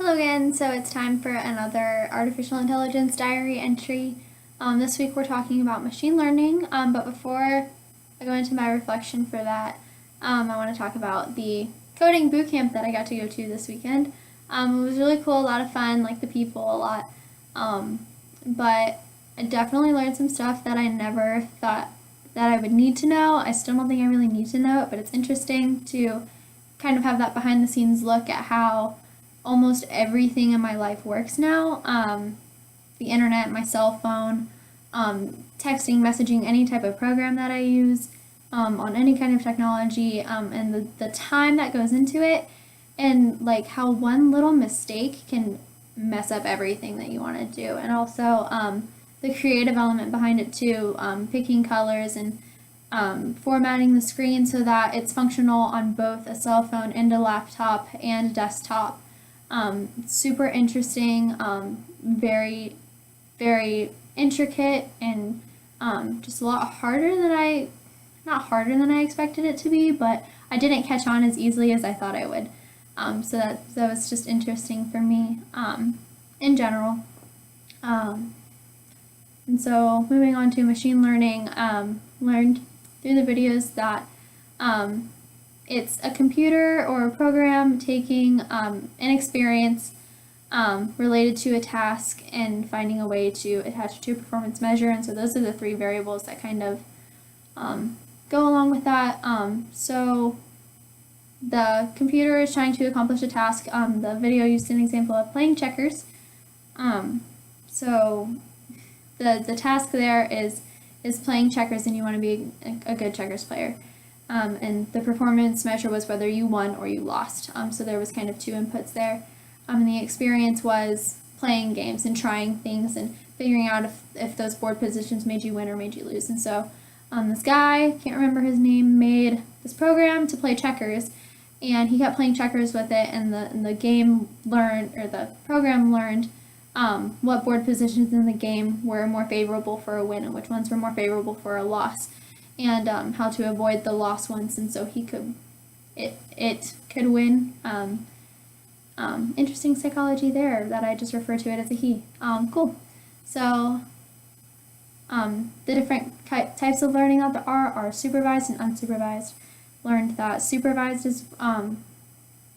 Hello again, so it's time for another artificial intelligence diary entry. This week we're talking about machine learning, but before I go into my reflection for that, I want to talk about the coding bootcamp that I got to go to this weekend. It was really cool, a lot of fun, like the people a lot, but I definitely learned some stuff that I never thought that I would need to know. I still don't think I really need to know it, but it's interesting to kind of have that behind the scenes look at how almost everything in my life works now. The internet, my cell phone, texting, messaging, any type of program that I use, on any kind of technology, and the time that goes into it, and like how one little mistake can mess up everything that you want to do. And also the creative element behind it too, picking colors and formatting the screen so that it's functional on both a cell phone and a laptop and a desktop. Super interesting, very, very intricate, and just a lot harder than not harder than I expected it to be, but I didn't catch on as easily as I thought I would. So that was just interesting for me in general. And so moving on to machine learning, learned through the videos that it's a computer or a program taking an experience related to a task and finding a way to attach it to a performance measure. And so those are the three variables that kind of go along with that. So the computer is trying to accomplish a task. The video used an example of playing checkers. So the task there is playing checkers, and you want to be a good checkers player. And the performance measure was whether you won or you lost. So there was kind of two inputs there. And the experience was playing games and trying things and figuring out if those board positions made you win or made you lose. And so this guy, can't remember his name, made this program to play checkers, and he kept playing checkers with it, and the game learned, or the program learned, what board positions in the game were more favorable for a win and which ones were more favorable for a loss, and how to avoid the lost ones, and so it could win. Interesting psychology there that I just refer to it as a he. Cool. So the different types of learning that there are supervised and unsupervised. Learned that supervised is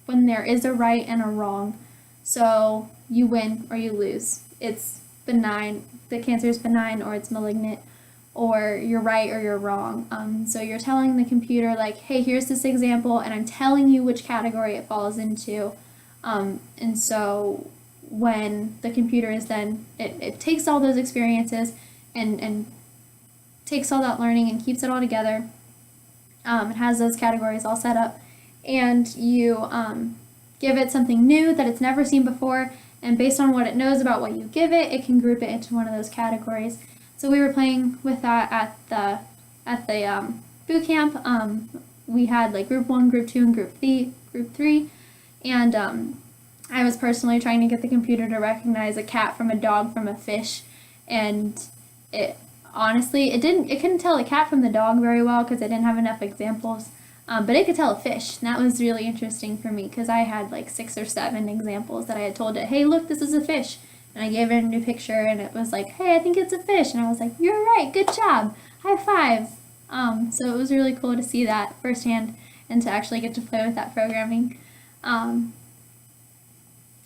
when there is a right and a wrong. So you win or you lose. It's benign. The cancer is benign or it's malignant, or you're right or you're wrong. So you're telling the computer, like, hey, here's this example, and I'm telling you which category it falls into. And so when the computer is then, it takes all those experiences and takes all that learning and keeps it all together. It has those categories all set up, and you give it something new that it's never seen before, and based on what it knows about what you give it, it can group it into one of those categories. So we were playing with that at the boot camp. We had like group 1, group 2, and group 3, and I was personally trying to get the computer to recognize a cat from a dog from a fish, and it couldn't tell a cat from the dog very well because I didn't have enough examples, but it could tell a fish, and that was really interesting for me because I had like 6 or 7 examples that I had told it, hey, look, this is a fish. And I gave it a new picture, and it was like, hey, I think it's a fish. And I was like, you're right, good job, high five. So it was really cool to see that firsthand and to actually get to play with that programming. And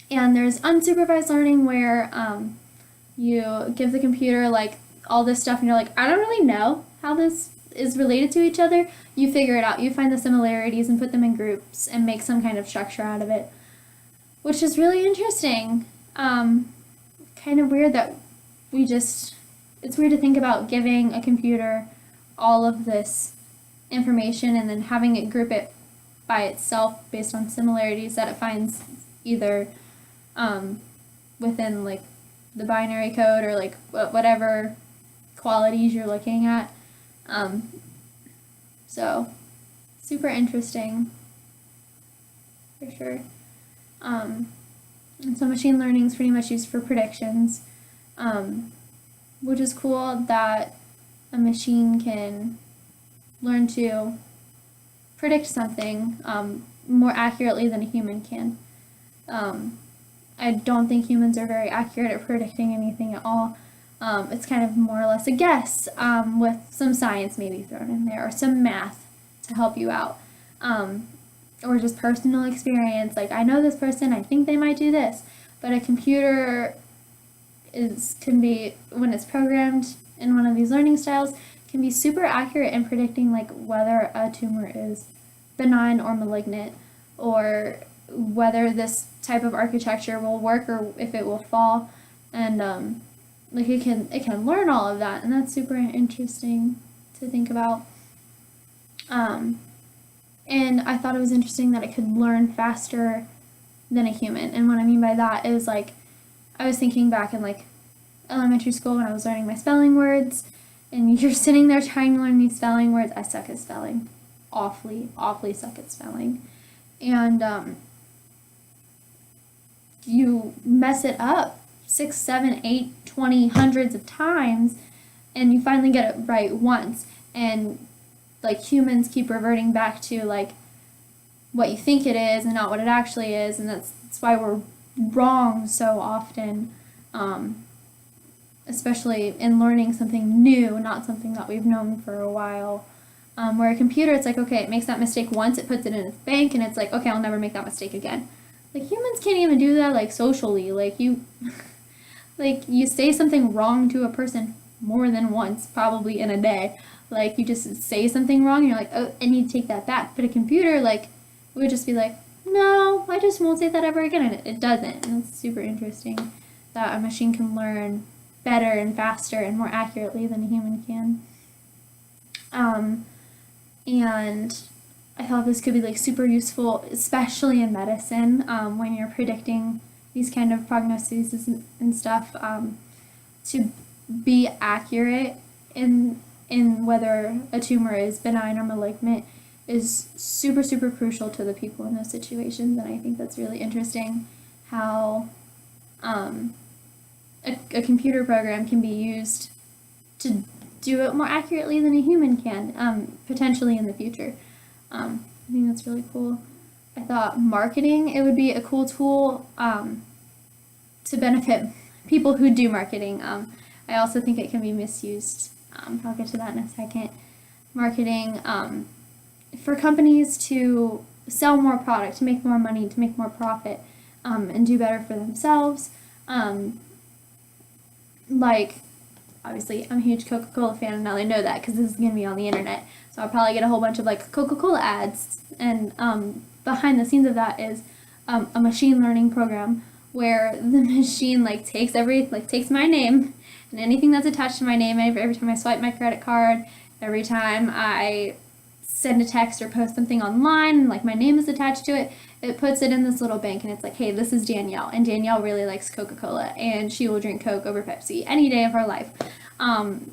there's unsupervised learning where you give the computer like all this stuff, and you're like, I don't really know how this is related to each other. You figure it out. You find the similarities and put them in groups and make some kind of structure out of it, which is really interesting. Kind of weird that it's weird to think about giving a computer all of this information and then having it group it by itself based on similarities that it finds either within like the binary code or like whatever qualities you're looking at. So super interesting for sure. And so machine learning is pretty much used for predictions, which is cool that a machine can learn to predict something more accurately than a human can. I don't think humans are very accurate at predicting anything at all. It's kind of more or less a guess, with some science maybe thrown in there, or some math to help you out, or just personal experience. Like, I know this person, I think they might do this, but a computer can be, when it's programmed in one of these learning styles, can be super accurate in predicting like whether a tumor is benign or malignant, or whether this type of architecture will work or if it will fall, and like it can learn all of that, and that's super interesting to think about. And I thought it was interesting that it could learn faster than a human. And what I mean by that is, like, I was thinking back in like elementary school when I was learning my spelling words, and you're sitting there trying to learn these spelling words. I suck at spelling, awfully suck at spelling, and you mess it up 6, 7, 8, 20, hundreds of times, and you finally get it right once. And like, humans keep reverting back to like what you think it is and not what it actually is, and that's why we're wrong so often, especially in learning something new, not something that we've known for a while. Where a computer, it's like, okay, it makes that mistake once, it puts it in its bank, and it's like, okay, I'll never make that mistake again. Like, humans can't even do that, like, socially. Like, you like, you say something wrong to a person more than once, probably in a day. Like, you just say something wrong, and you're like, oh, I need to take that back. But a computer, like, would just be like, no, I just won't say that ever again, and it doesn't. And it's super interesting that a machine can learn better and faster and more accurately than a human can. And I thought this could be like super useful, especially in medicine, when you're predicting these kind of prognoses and stuff, to be accurate in whether a tumor is benign or malignant is super, super crucial to the people in those situations. And I think that's really interesting how a computer program can be used to do it more accurately than a human can, potentially in the future. I think that's really cool. I thought marketing, it would be a cool tool to benefit people who do marketing. I also think it can be misused. I'll get to that in a second. Marketing, for companies to sell more product, to make more money, to make more profit, and do better for themselves. Like, obviously, I'm a huge Coca-Cola fan, and now they know that because this is going to be on the internet. So I'll probably get a whole bunch of like Coca-Cola ads, and behind the scenes of that is a machine learning program where the machine takes my name and anything that's attached to my name. Every time I swipe my credit card, every time I send a text or post something online and like my name is attached to it, it puts it in this little bank, and it's like, hey, this is Danielle, and Danielle really likes Coca-Cola, and she will drink Coke over Pepsi any day of her life.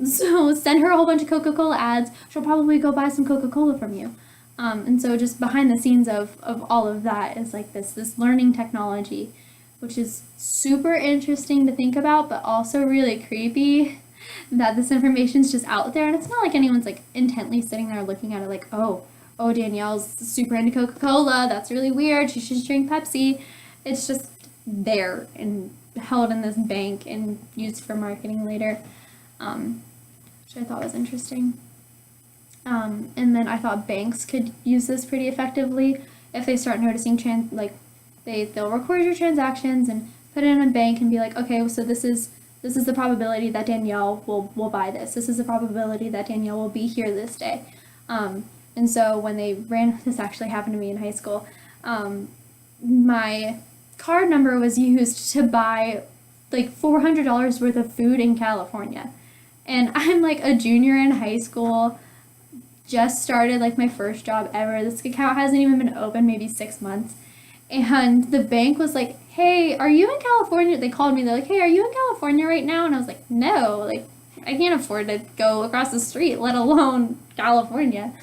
So send her a whole bunch of Coca-Cola ads. She'll probably go buy some Coca-Cola from you. And so just behind the scenes of all of that is like this learning technology, which is super interesting to think about, but also really creepy that this information's just out there. And it's not like anyone's like intently sitting there looking at it like, oh, Danielle's super into Coca-Cola, that's really weird, she should drink Pepsi. It's just there and held in this bank and used for marketing later, which I thought was interesting. And then I thought banks could use this pretty effectively if they start noticing they'll record your transactions and put it in a bank and be like, okay, so this is the probability that Danielle will buy this. This is the probability that Danielle will be here this day. And so when this actually happened to me in high school, my card number was used to buy like $400 worth of food in California. And I'm like a junior in high school, just started like my first job ever. This account hasn't even been open maybe 6 months. And the bank was like, hey, are you in California? They called me, they're like, hey, are you in California right now? And I was like, no, like, I can't afford to go across the street, let alone California.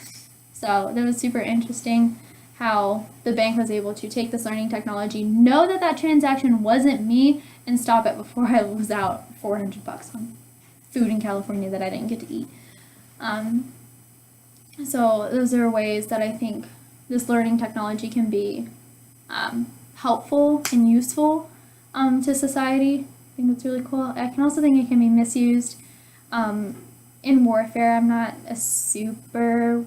So that was super interesting how the bank was able to take this learning technology, know that transaction wasn't me, and stop it before I lose out $400 on food in California that I didn't get to eat. So those are ways that I think this learning technology can be helpful and useful. to society. I think that's really cool. I can also think it can be misused in warfare. I'm not a super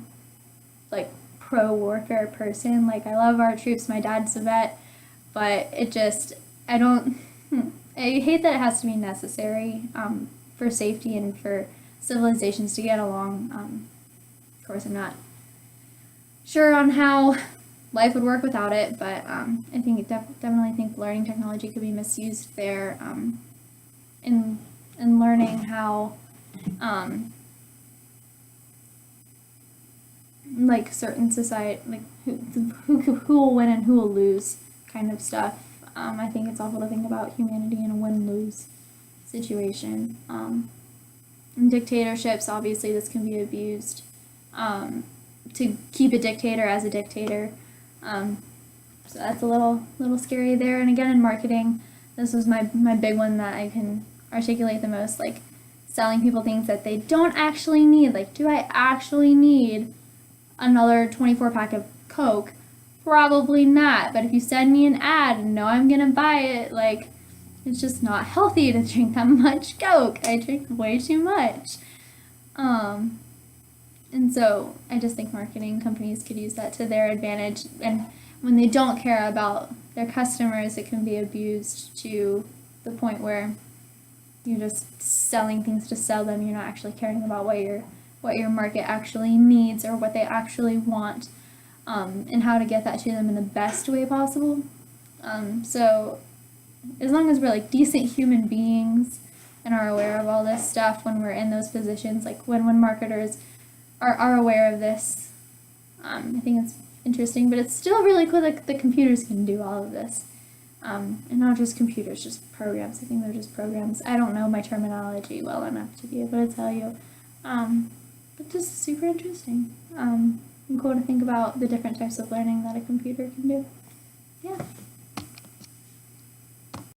like pro warfare person. Like, I love our troops. My dad's a vet, but it just, I don't. I hate that it has to be necessary for safety and for civilizations to get along. Of course, I'm not sure on how life would work without it, but I think definitely think learning technology could be misused there in learning how like certain society, like who will win and who will lose kind of stuff. I think it's awful to think about humanity in a win-lose situation. In dictatorships, obviously, this can be abused to keep a dictator as a dictator. So that's a little scary there. And again, in marketing, this was my big one that I can articulate the most, like selling people things that they don't actually need. Like, do I actually need another 24-pack of Coke? Probably not. But if you send me an ad and know I'm gonna buy it, like, it's just not healthy to drink that much Coke. I drink way too much. And so I just think marketing companies could use that to their advantage. And when they don't care about their customers, it can be abused to the point where you're just selling things to sell them. You're not actually caring about what your market actually needs or what they actually want, and how to get that to them in the best way possible. So as long as we're like decent human beings and are aware of all this stuff when we're in those positions, like when marketers are aware of this, I think it's interesting, but it's still really cool that the computers can do all of this. And not just computers, just programs. I think they're just programs. I don't know my terminology well enough to be able to tell you. But just super interesting. And cool to think about the different types of learning that a computer can do. Yeah.